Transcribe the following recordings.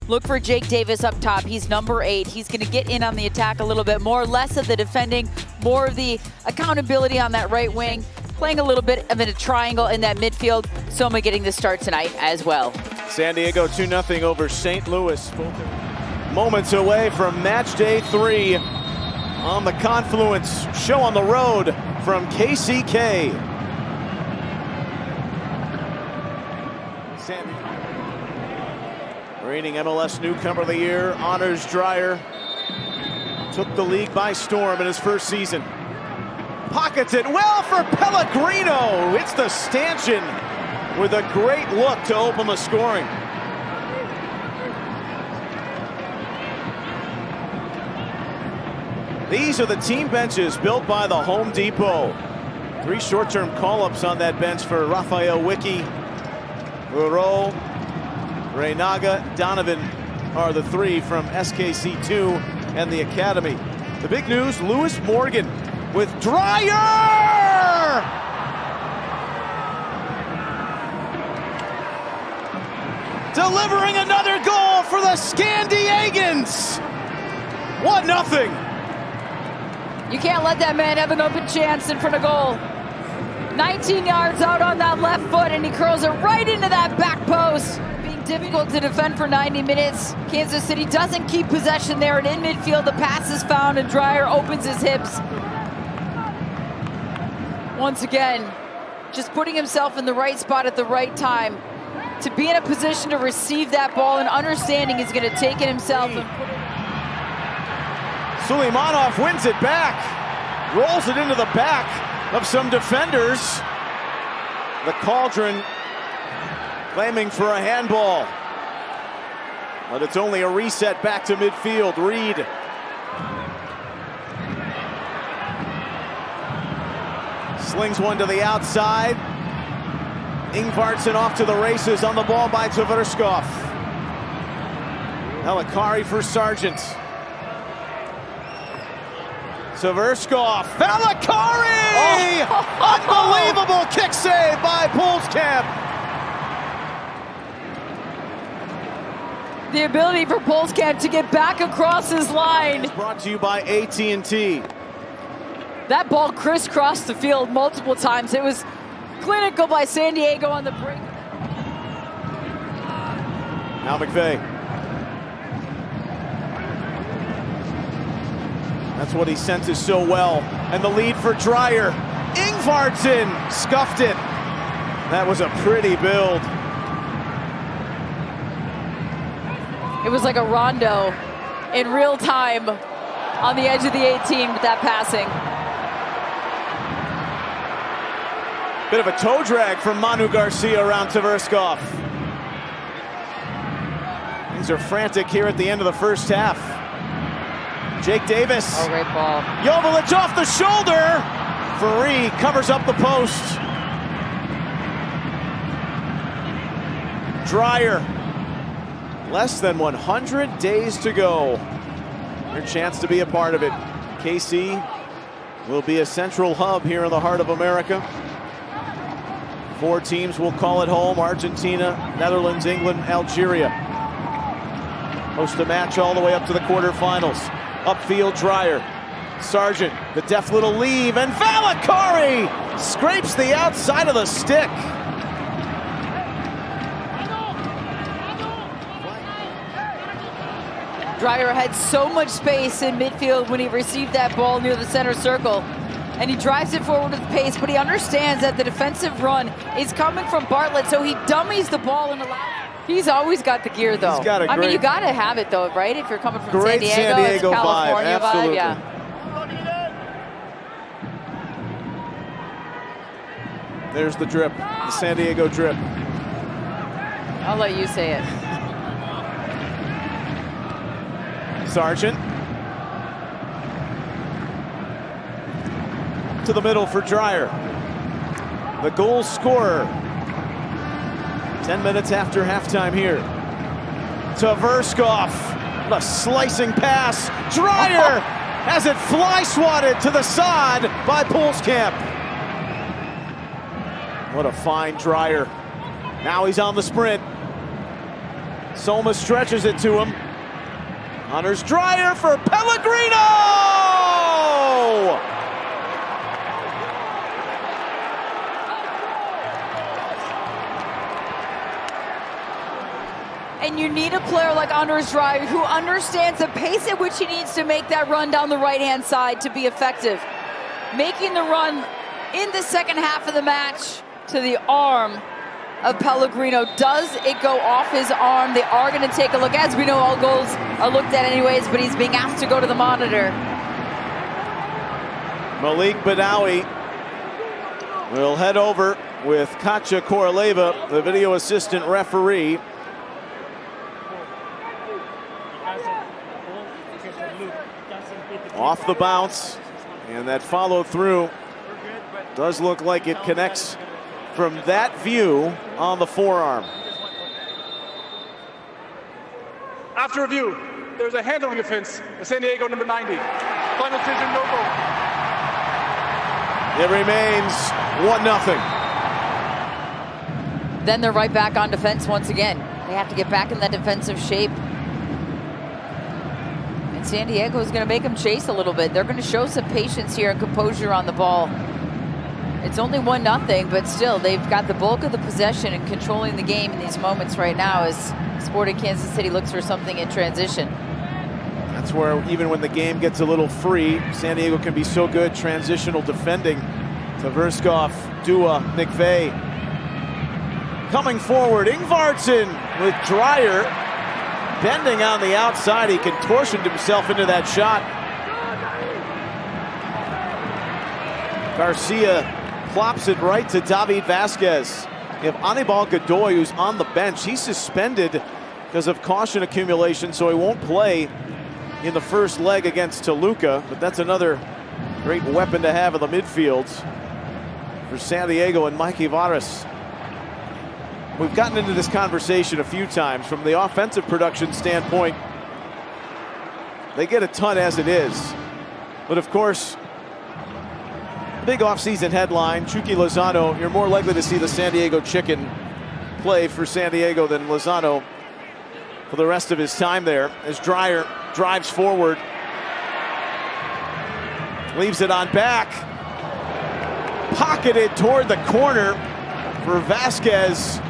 Look for Jake Davis up top. He's number 8. He's going to get in on the attack a little bit more, less of the defending, more of the accountability on that right wing, playing a little bit of a triangle in that midfield. Soma getting the start tonight as well. San Diego 2-0 over St. Louis. Moments away from match day 3 on the Confluence show on the road from KCK. Reigning MLS Newcomer of the Year, Honors Dreyer, took the league by storm in his first season. Pockets it well for Pellegrino. It's the stanchion with a great look to open the scoring. These are the team benches built by the Home Depot. 3 short-term call-ups on that bench for Rafael Wicki, Uro, Reynaga, Donovan are the 3 from SKC2 and the Academy. The big news, Lewis Morgan with Dreyer! Delivering another goal for the Scandiagans! 1-0. You can't let that man have an open chance in front of goal. 19 yards out on that left foot, and he curls it right into that back post. Being difficult to defend for 90 minutes. Kansas City doesn't keep possession there, and in midfield, the pass is found, and Dreyer opens his hips. Once again, just putting himself in the right spot at the right time to be in a position to receive that ball and understanding he's going to take it himself. Suleimanov wins it back, rolls it into the back of some defenders. The Cauldron claiming for a handball, but it's only a reset back to midfield. Reed. Slings one to the outside. Ingvartsen off to the races on the ball by Tverskov. Helikari for Sargent. Tverskov, Helikari! Oh. Unbelievable kick save by Pulskamp. The ability for Pulskamp to get back across his line. Brought to you by AT&T. That ball crisscrossed the field multiple times. It was clinical by San Diego on the break. Now McVeigh. That's what he senses so well. And the lead for Dreyer. Ingvartsen scuffed it. That was a pretty build. It was like a rondo in real time on the edge of the 18 with that passing. Bit of a toe drag from Manu Garcia around Tverskov. Things are frantic here at the end of the first half. Jake Davis. Oh, great ball. Joveljic off the shoulder. Faree covers up the post. Dreyer. Less than 100 days to go. Your chance to be a part of it. KC will be a central hub here in the heart of America. 4 teams will call it home: Argentina, Netherlands, England, Algeria. Host a match all the way up to the quarterfinals. Upfield, Dreyer. Sargent, the deft little leave, and Helikari scrapes the outside of the stick. Dreyer had so much space in midfield when he received that ball near the center circle. And he drives it forward with pace, but he understands that the defensive run is coming from Bartlett, so he dummies the ball and allows. He's always got the gear, though. He's got a great, I mean, you got to have it, though, right? If you're coming from great San Diego, it's California vibe. Absolutely. yeah. There's the drip, the San Diego drip. I'll let you say it. Sargent. To the middle for Dreyer. The goal scorer. 10 minutes after halftime here. Tverskov, a slicing pass. Dreyer has it fly swatted to the side by Pulskamp. What a fine Dreyer. Now he's on the sprint. Soma stretches it to him. Honors Dreyer for Pellegrino! And you need a player like Anders Dreyer who understands the pace at which he needs to make that run down the right-hand side to be effective. Making the run in the second half of the match to the arm of Pellegrino. Does it go off his arm? They are going to take a look. As we know, all goals are looked at anyways, but he's being asked to go to the monitor. Malik Badawi will head over with Katja Koroleva, the video assistant referee. Off the bounce, and that follow through does look like it connects from that view on the forearm. After review, there's a handling offense, San Diego number 90. Final decision, no goal. It remains 1-0. Then they're right back on defense once again. They have to get back in that defensive shape. San Diego is going to make them chase a little bit. They're going to show some patience here and composure on the ball. It's only 1-0, but still, they've got the bulk of the possession and controlling the game in these moments right now as Sporting Kansas City looks for something in transition. That's where, even when the game gets a little free, San Diego can be so good transitional defending. To Verskov, Dua, McVeigh. Coming forward, Ingvartsen with Dreyer. Bending on the outside, he contortioned himself into that shot. Garcia plops it right to David Vasquez. You have Anibal Godoy, who's on the bench. He's suspended because of caution accumulation, so he won't play in the first leg against Toluca. But that's another great weapon to have in the midfield for San Diego and Mikey Varas. We've gotten into this conversation a few times. From the offensive production standpoint, they get a ton as it is. But of course, big offseason headline, Chucky Lozano. You're more likely to see the San Diego Chicken play for San Diego than Lozano for the rest of his time there, as Dreyer drives forward. Leaves it on back. Pocketed toward the corner for Vasquez.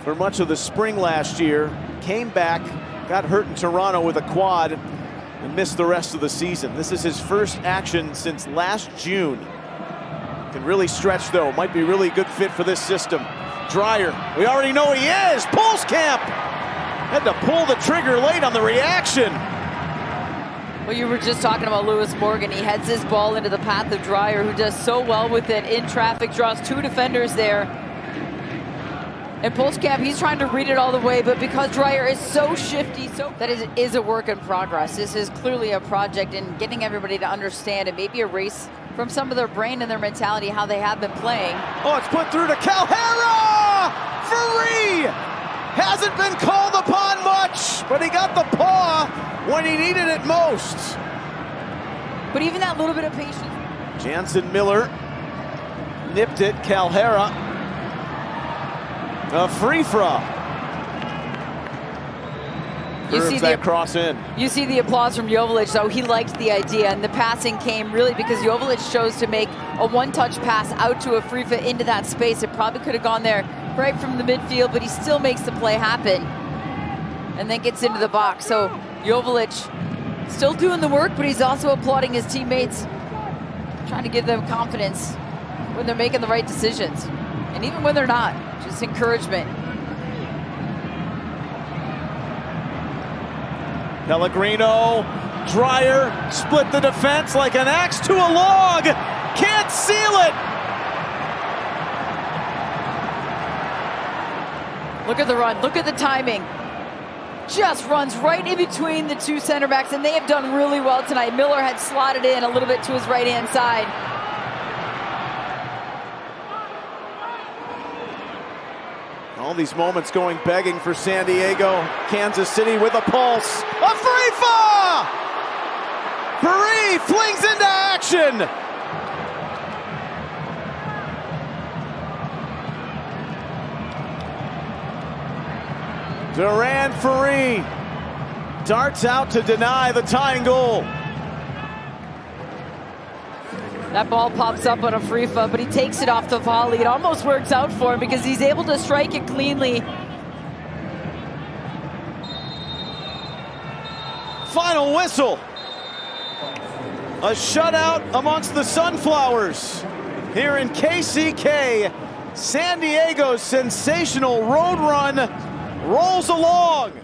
For much of the spring last year, came back, got hurt in Toronto with a quad, and missed the rest of the season. This is his first action since last June. Can really stretch though, might be really good fit for this system. Dreyer, we already know he is. Pulskamp had to pull the trigger late on the reaction. Well, you were just talking about Lewis Morgan. He heads his ball into the path of Dreyer, who does so well with it in traffic, draws two defenders there. And Pulskamp, he's trying to read it all the way, but because Dreyer is so shifty, that is a work in progress. This is clearly a project in getting everybody to understand and maybe erase from some of their brain and their mentality how they have been playing. Oh, it's put through to Calhera! Free! Hasn't been called upon much, but he got the paw when he needed it most. But even that little bit of patience. Jansen Miller nipped it. Calhera. A free-fra. You see that cross in. You see the applause from Joveljic, though. He liked the idea, and the passing came really because Joveljic chose to make a one-touch pass out to a free-fa into that space. It probably could have gone there right from the midfield, but he still makes the play happen and then gets into the box. So Joveljic still doing the work, but he's also applauding his teammates, trying to give them confidence when they're making the right decisions. And even when they're not, just encouragement. Pellegrino, Dreyer, split the defense like an axe to a log. Can't seal it. Look at the run, look at the timing. Just runs right in between the two center backs, and they have done really well tonight. Miller had slotted in a little bit to his right-hand side. All these moments going begging for San Diego. Kansas City with a pulse. A free-fa! Paris flings into action. Duran-Ferree darts out to deny the tying goal. That ball pops up on a free foot, but he takes it off the volley. It almost works out for him because he's able to strike it cleanly. Final whistle. A shutout amongst the Sunflowers here in KCK. San Diego's sensational road run rolls along.